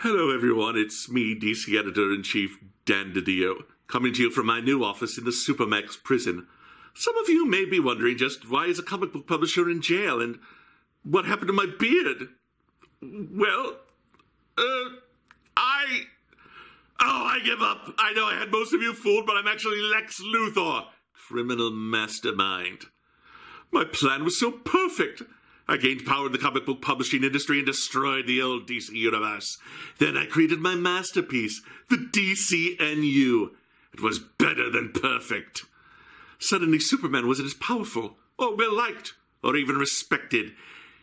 Hello everyone, it's me, DC Editor-in-Chief Dan DiDio, coming to you from my new office in the Supermax prison. Some of you may be wondering just why is a comic book publisher in jail and what happened to my beard? Well, I give up. I know I had most of you fooled, but I'm actually Lex Luthor, criminal mastermind. My plan was so perfect. I gained power in the comic book publishing industry and destroyed the old DC universe. Then I created my masterpiece, the DCnU. It was better than perfect. Suddenly Superman wasn't as powerful, or well-liked, or even respected.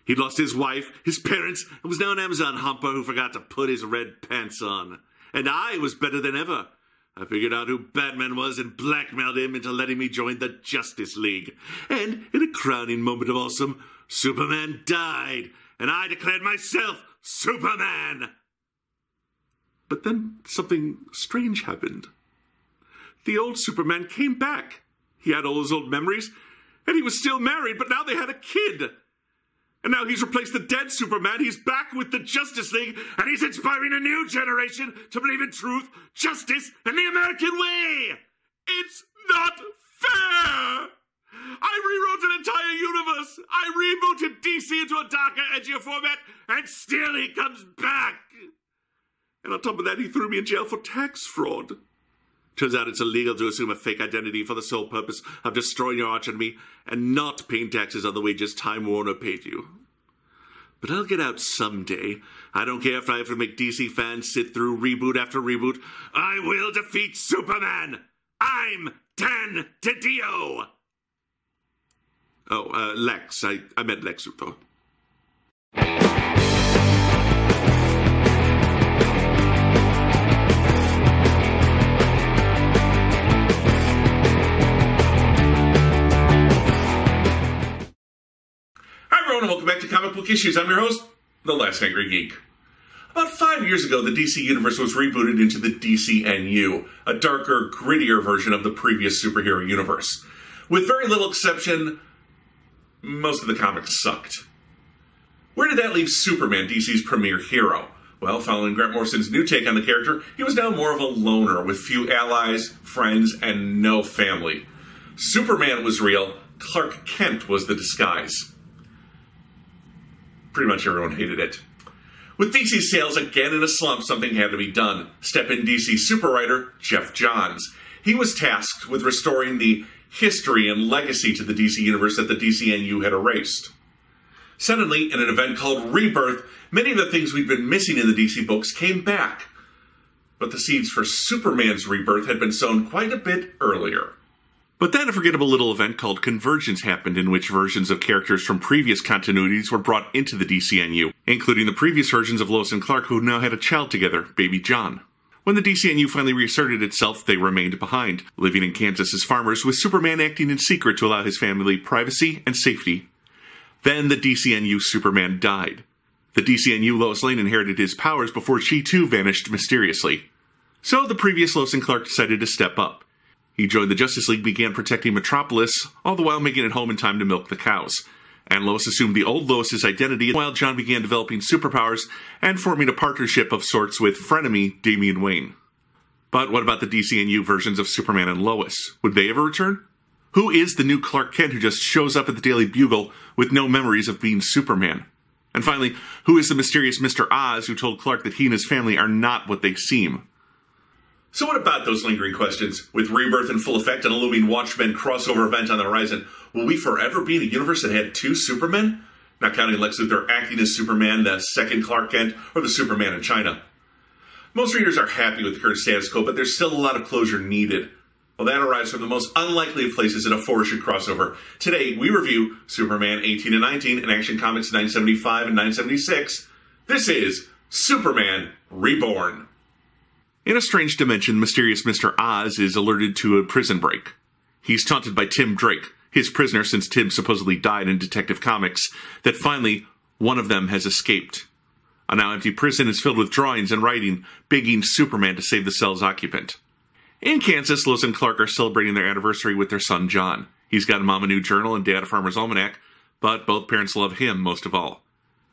He'd lost his wife, his parents, and was now an Amazon humper who forgot to put his red pants on. And I was better than ever. I figured out who Batman was and blackmailed him into letting me join the Justice League. And in a crowning moment of awesome, Superman died, and I declared myself Superman. But then something strange happened. The old Superman came back. He had all his old memories, and he was still married, but now they had a kid. And now he's replaced the dead Superman. He's back with the Justice League, and he's inspiring a new generation to believe in truth, justice, and the American way. It's not fair. I rewrote an entire universe. I rebooted DC into a darker, edgier format, and still he comes back. And on top of that, he threw me in jail for tax fraud. Turns out it's illegal to assume a fake identity for the sole purpose of destroying your archenemy and not paying taxes on the wages Time Warner paid you. But I'll get out someday. I don't care if I have to make DC fans sit through reboot after reboot. I will defeat Superman! I'm Dan DiDio! Oh, Lex. I meant Lex Luthor. And welcome back to Comic Book Issues. I'm your host, the Last Angry Geek. About 5 years ago, the DC Universe was rebooted into the DCnU, a darker, grittier version of the previous superhero universe. With very little exception, most of the comics sucked. Where did that leave Superman, DC's premier hero? Well, following Grant Morrison's new take on the character, he was now more of a loner with few allies, friends, and no family. Superman was real, Clark Kent was the disguise. Pretty much everyone hated it. With DC sales again in a slump, something had to be done. Step in DC super writer Geoff Johns. He was tasked with restoring the history and legacy to the DC universe that the DCnU had erased. Suddenly, in an event called Rebirth, many of the things we'd been missing in the DC books came back. But the seeds for Superman's rebirth had been sown quite a bit earlier. But then a forgettable little event called Convergence happened, in which versions of characters from previous continuities were brought into the DCnU, including the previous versions of Lois and Clark who now had a child together, baby John. When the DCnU finally reasserted itself, they remained behind, living in Kansas as farmers, with Superman acting in secret to allow his family privacy and safety. Then the DCnU Superman died. The DCnU Lois Lane inherited his powers before she too vanished mysteriously. So the previous Lois and Clark decided to step up. He joined the Justice League, began protecting Metropolis, all the while making it home in time to milk the cows. And Lois assumed the old Lois's identity, while John began developing superpowers and forming a partnership of sorts with frenemy Damian Wayne. But what about the DCnU versions of Superman and Lois? Would they ever return? Who is the new Clark Kent who just shows up at the Daily Bugle with no memories of being Superman? And finally, who is the mysterious Mr. Oz who told Clark that he and his family are not what they seem? So what about those lingering questions? With Rebirth in full effect and a looming Watchmen crossover event on the horizon, will we forever be in a universe that had two Supermen? Not counting Lex Luthor acting as Superman, the second Clark Kent, or the Superman in China. Most readers are happy with the current status quo, but there's still a lot of closure needed. Well, that arrives from the most unlikely of places in a four-issue crossover. Today, we review Superman 18 and 19 and Action Comics 975 and 976. This is Superman Reborn. In a strange dimension, mysterious Mr. Oz is alerted to a prison break. He's taunted by Tim Drake, his prisoner since Tim supposedly died in Detective Comics, that finally one of them has escaped. A now empty prison is filled with drawings and writing, begging Superman to save the cell's occupant. In Kansas, Lois and Clark are celebrating their anniversary with their son John. He's got mom a new journal and dad a farmer's almanac, but both parents love him most of all.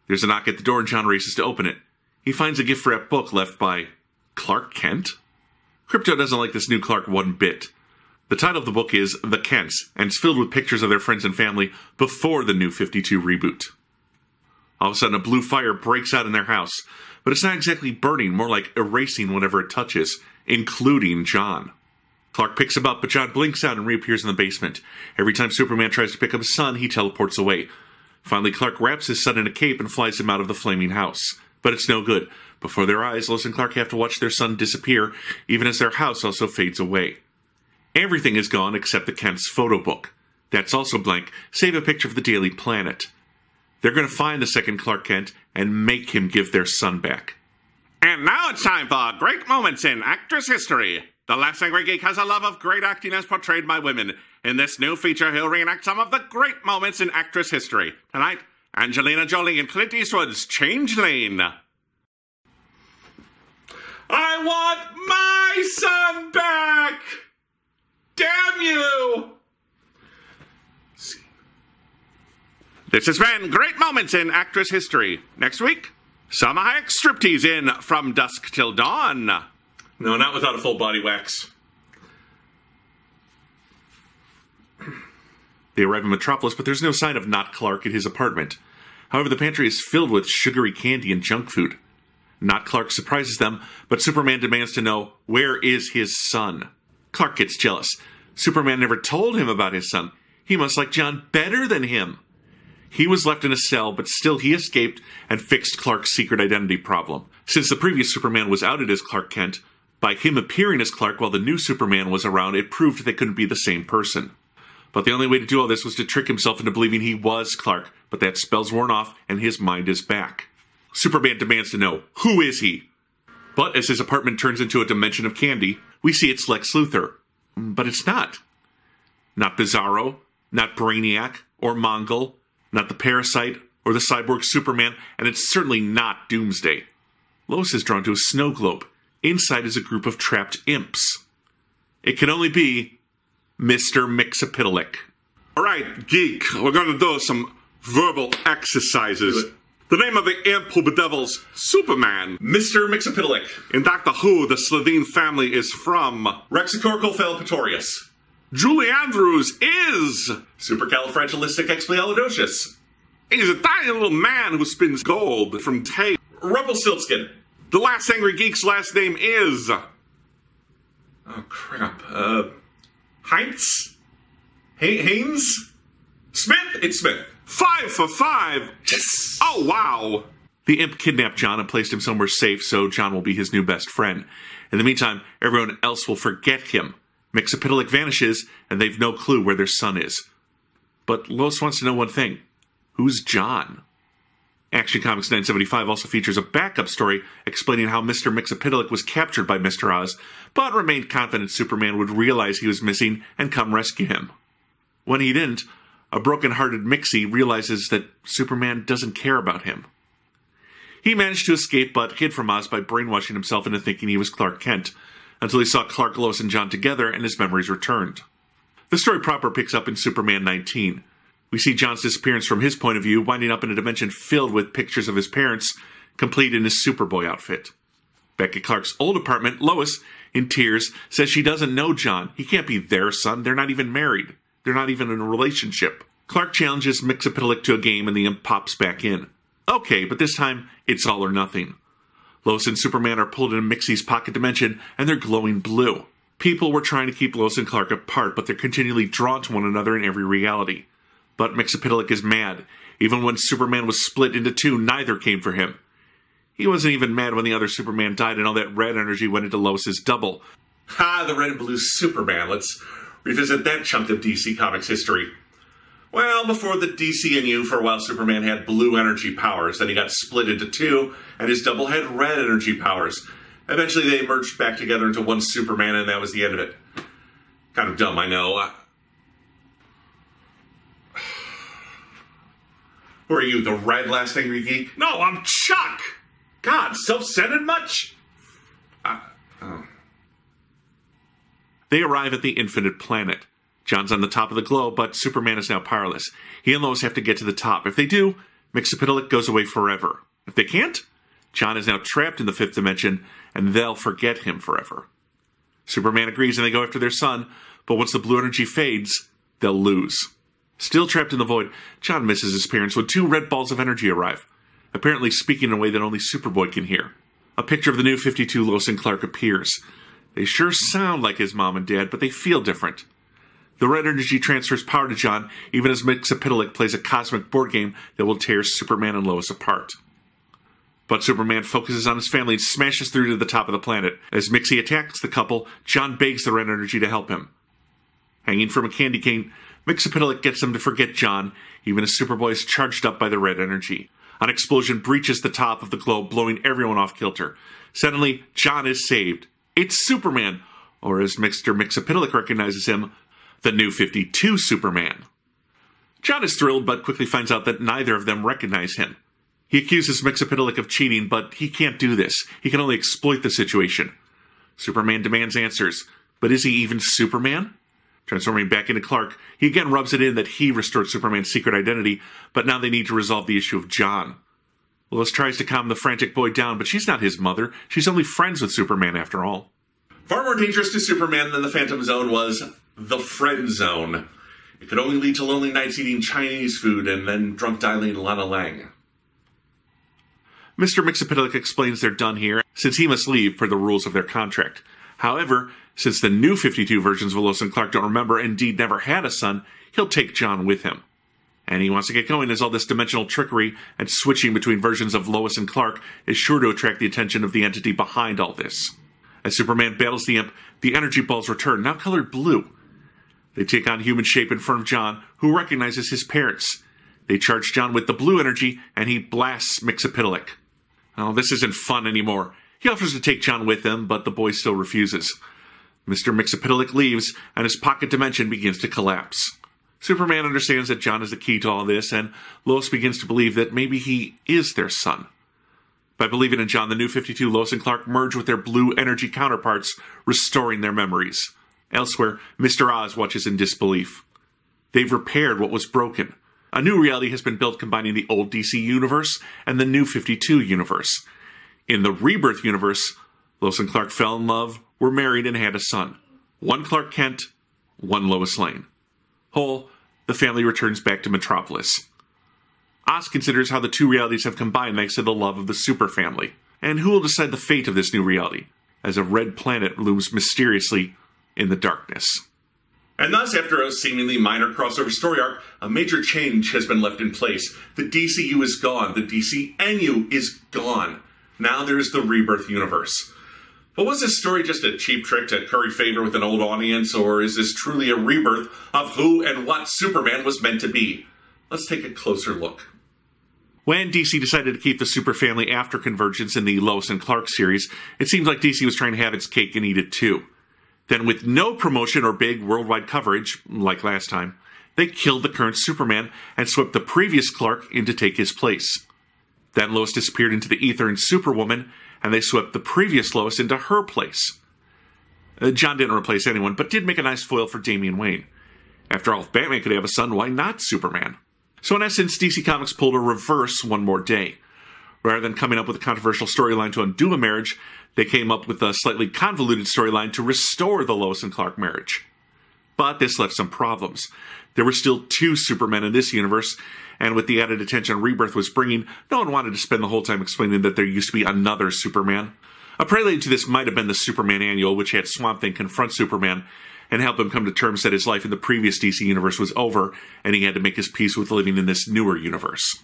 There's a knock at the door and John races to open it. He finds a gift-wrapped book left by Clark Kent? Krypto doesn't like this new Clark one bit. The title of the book is The Kents, and it's filled with pictures of their friends and family before the New 52 reboot. All of a sudden, a blue fire breaks out in their house, but it's not exactly burning, more like erasing whatever it touches, including John. Clark picks him up, but John blinks out and reappears in the basement. Every time Superman tries to pick up his son, he teleports away. Finally, Clark wraps his son in a cape and flies him out of the flaming house. But it's no good. Before their eyes, Lois and Clark have to watch their son disappear, even as their house also fades away. Everything is gone except the Kent's photo book. That's also blank, save a picture of the Daily Planet. They're going to find the second Clark Kent and make him give their son back. And now it's time for great moments in actress history. The Last Angry Geek has a love of great acting as portrayed by women. In this new feature, he'll reenact some of the great moments in actress history. Tonight, Angelina Jolie in Clint Eastwood's Changeling. I want my son back! Damn you! This has been Great Moments in Actress History. Next week, Salma Hayek striptease in From Dusk Till Dawn. No, not without a full body wax. They arrive in Metropolis, but there's no sign of Not Clark at his apartment. However, the pantry is filled with sugary candy and junk food. Not Clark surprises them, but Superman demands to know, where is his son? Clark gets jealous. Superman never told him about his son. He must like John better than him. He was left in a cell, but still he escaped and fixed Clark's secret identity problem. Since the previous Superman was outed as Clark Kent, by him appearing as Clark while the new Superman was around, it proved they couldn't be the same person. But the only way to do all this was to trick himself into believing he was Clark, but that spell's worn off and his mind is back. Superman demands to know, who is he? But as his apartment turns into a dimension of candy, we see it's Lex Luthor. But it's not. Not Bizarro, not Brainiac, or Mongol, not the Parasite, or the Cyborg Superman, and it's certainly not Doomsday. Lois is drawn to a snow globe. Inside is a group of trapped imps. It can only be Mr. Mxyzptlk. Alright, Geek, we're going to do some verbal exercises. The name of the imp who bedevils Superman. Mr. Mxyzptlk. In Doctor Who, the Slitheen family is from Rexicorcalfalpatorius. Julie Andrews is Supercalifragilisticexpialidocious. He's a tiny little man who spins gold from tape. Rumpelstiltskin. The Last Angry Geek's last name is... Oh, crap. Heinz? Haynes? Smith? It's Smith. 5 for 5. Yes! Oh, wow. The imp kidnapped John and placed him somewhere safe, so John will be his new best friend. In the meantime, everyone else will forget him. Mxyzptlk vanishes, and they've no clue where their son is. But Lois wants to know one thing. Who's John? Action Comics 975 also features a backup story explaining how Mr. Mxyzptlk was captured by Mr. Oz, but remained confident Superman would realize he was missing and come rescue him. When he didn't, a broken-hearted Mixie realizes that Superman doesn't care about him. He managed to escape, but hid from Oz by brainwashing himself into thinking he was Clark Kent, until he saw Clark, Lois, and John together and his memories returned. The story proper picks up in Superman 19. We see John's disappearance from his point of view, winding up in a dimension filled with pictures of his parents, complete in his Superboy outfit. Back at Clark's old apartment, Lois, in tears, says she doesn't know John. He can't be their son. They're not even married. They're not even in a relationship. Clark challenges Mxyzptlk to a game and the imp pops back in. Okay, but this time, it's all or nothing. Lois and Superman are pulled into Mixie's pocket dimension, and they're glowing blue. People were trying to keep Lois and Clark apart, but they're continually drawn to one another in every reality. But Mxyzptlk is mad. Even when Superman was split into two, neither came for him. He wasn't even mad when the other Superman died and all that red energy went into Lois's double. Ha, the red and blue Superman. Let's revisit that chunk of DC Comics history. Well, before the DCnU, for a while Superman had blue energy powers. Then he got split into two, and his double had red energy powers. Eventually they merged back together into one Superman, and that was the end of it. Kind of dumb, I know. Who are you, the red Last Angry Geek? No, I'm Chuck. God, self-centered much? They arrive at the Infinite Planet. John's on the top of the globe, but Superman is now powerless. He and Lois have to get to the top. If they do, Mxyzptlk goes away forever. If they can't, John is now trapped in the fifth dimension, and they'll forget him forever. Superman agrees and they go after their son, but once the blue energy fades, they'll lose. Still trapped in the void, John misses his parents when two red balls of energy arrive, apparently speaking in a way that only Superboy can hear. A picture of the new 52 Lois and Clark appears. They sure sound like his mom and dad, but they feel different. The red energy transfers power to John, even as Mixapitalik plays a cosmic board game that will tear Superman and Lois apart. But Superman focuses on his family and smashes through to the top of the planet. As Mixie attacks the couple, John begs the red energy to help him. Hanging from a candy cane, Mixapitalik gets them to forget John, even as Superboy is charged up by the red energy. An explosion breaches the top of the globe, blowing everyone off kilter. Suddenly, John is saved. It's Superman, or as Mr. Mixapitalik recognizes him, the new 52 Superman. John is thrilled, but quickly finds out that neither of them recognize him. He accuses Mixapitalik of cheating, but he can't do this. He can only exploit the situation. Superman demands answers, but is he even Superman? Transforming back into Clark, he again rubs it in that he restored Superman's secret identity, but now they need to resolve the issue of John. Lois tries to calm the frantic boy down, but she's not his mother. She's only friends with Superman after all. Far more dangerous to Superman than the Phantom Zone was the Friend Zone. It could only lead to lonely nights eating Chinese food and then drunk dialing Lana Lang. Mr. Mixapitalik explains they're done here, since he must leave per the rules of their contract. However, since the new 52 versions of Lois and Clark don't remember and indeed never had a son, he'll take John with him. And he wants to get going as all this dimensional trickery and switching between versions of Lois and Clark is sure to attract the attention of the entity behind all this. As Superman battles the imp, the energy balls return, now colored blue. They take on human shape in front of John, who recognizes his parents. They charge John with the blue energy, and he blasts Mixapitalik. Oh, this isn't fun anymore. He offers to take John with him, but the boy still refuses. Mr. Mixapitalik leaves, and his pocket dimension begins to collapse. Superman understands that John is the key to all this, and Lois begins to believe that maybe he is their son. By believing in John, the new 52 Lois and Clark merge with their blue energy counterparts, restoring their memories. Elsewhere, Mr. Oz watches in disbelief. They've repaired what was broken. A new reality has been built combining the old DC universe and the new 52 universe. In the Rebirth universe, Lois and Clark fell in love, were married, and had a son. One Clark Kent, one Lois Lane. Whole, the family returns back to Metropolis. Oz considers how the two realities have combined thanks to the love of the super family. And who will decide the fate of this new reality, as a red planet looms mysteriously in the darkness. And thus, after a seemingly minor crossover story arc, a major change has been left in place. The DCU is gone. The DCnU is gone. Now there's the Rebirth universe. But was this story just a cheap trick to curry favor with an old audience, or is this truly a rebirth of who and what Superman was meant to be? Let's take a closer look. When DC decided to keep the super family after Convergence in the Lois and Clark series, it seemed like DC was trying to have its cake and eat it too. Then with no promotion or big worldwide coverage, like last time, they killed the current Superman and swept the previous Clark in to take his place. Then Lois disappeared into the ether in Superwoman, and they swept the previous Lois into her place. John didn't replace anyone, but did make a nice foil for Damian Wayne. After all, if Batman could have a son, why not Superman? So in essence, DC Comics pulled a reverse One More Day. Rather than coming up with a controversial storyline to undo a marriage, they came up with a slightly convoluted storyline to restore the Lois and Clark marriage. But this left some problems. There were still two Supermen in this universe, and with the added attention Rebirth was bringing, no one wanted to spend the whole time explaining that there used to be another Superman. A prelude to this might have been the Superman Annual, which had Swamp Thing confront Superman and help him come to terms that his life in the previous DC universe was over, and he had to make his peace with living in this newer universe.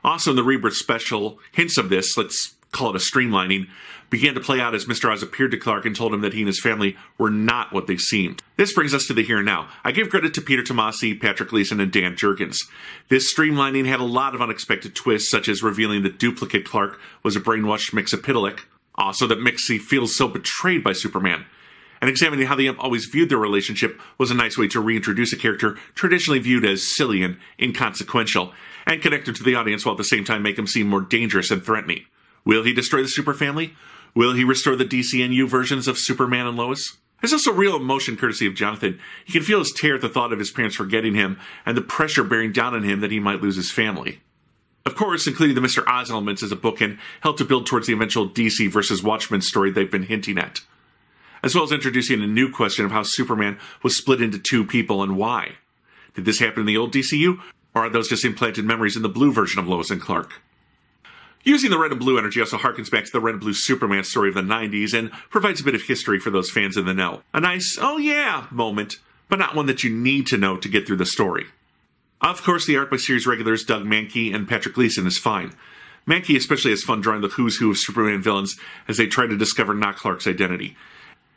Also in the Rebirth special, hints of this, let's call it a streamlining, began to play out as Mr. Oz appeared to Clark and told him that he and his family were not what they seemed. This brings us to the here and now. I give credit to Peter Tomasi, Patrick Gleason, and Dan Jurgens. This streamlining had a lot of unexpected twists, such as revealing that duplicate Clark was a brainwashed Mixapitalik, also that Mixie feels so betrayed by Superman. And examining how the imp always viewed their relationship was a nice way to reintroduce a character traditionally viewed as silly and inconsequential, and connect him to the audience while at the same time make him seem more dangerous and threatening. Will he destroy the super family? Will he restore the DCnU versions of Superman and Lois? There's also real emotion courtesy of Jonathan. He can feel his tear at the thought of his parents forgetting him, and the pressure bearing down on him that he might lose his family. Of course, including the Mr. Oz elements as a bookend helped to build towards the eventual DC versus Watchmen story they've been hinting at, as well as introducing a new question of how Superman was split into two people and why. Did this happen in the old DCU, or are those just implanted memories in the blue version of Lois and Clark? Using the red and blue energy also harkens back to the red and blue Superman story of the 90s and provides a bit of history for those fans in the know. A nice, oh yeah, moment, but not one that you need to know to get through the story. Of course, the art by series regulars Doug Mahnke and Patrick Gleason is fine. Mahnke especially has fun drawing the who's who of Superman villains as they try to discover not Clark's identity.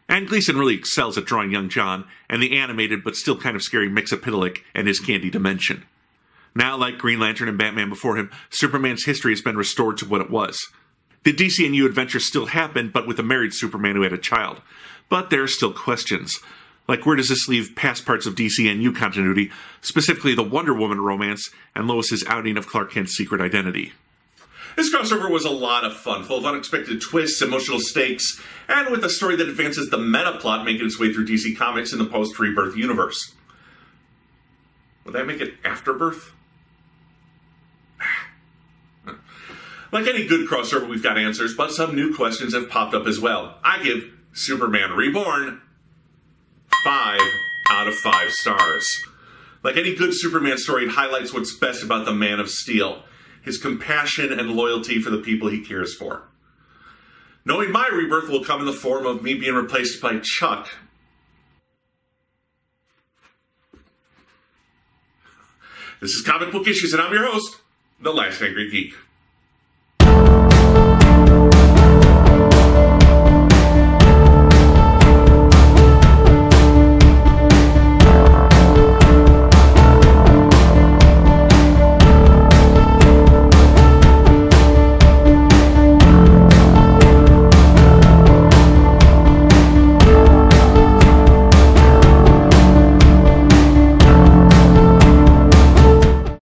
And Gleason really excels at drawing young John and the animated but still kind of scary Mixapitalik and his candy dimension. Now, like Green Lantern and Batman before him, Superman's history has been restored to what it was. The DCnU adventures still happen, but with a married Superman who had a child. But there are still questions. Like, where does this leave past parts of DCnU continuity, specifically the Wonder Woman romance and Lois's outing of Clark Kent's secret identity? This crossover was a lot of fun, full of unexpected twists, emotional stakes, and with a story that advances the meta-plot making its way through DC Comics in the post-Rebirth universe. Would that make it Afterbirth? Like any good crossover, we've got answers, but some new questions have popped up as well. I give Superman Reborn 5 out of 5 stars. Like any good Superman story, it highlights what's best about the Man of Steel, his compassion and loyalty for the people he cares for. Knowing my rebirth will come in the form of me being replaced by Chuck. This is Comic Book Issues, and I'm your host, the Last Angry Geek.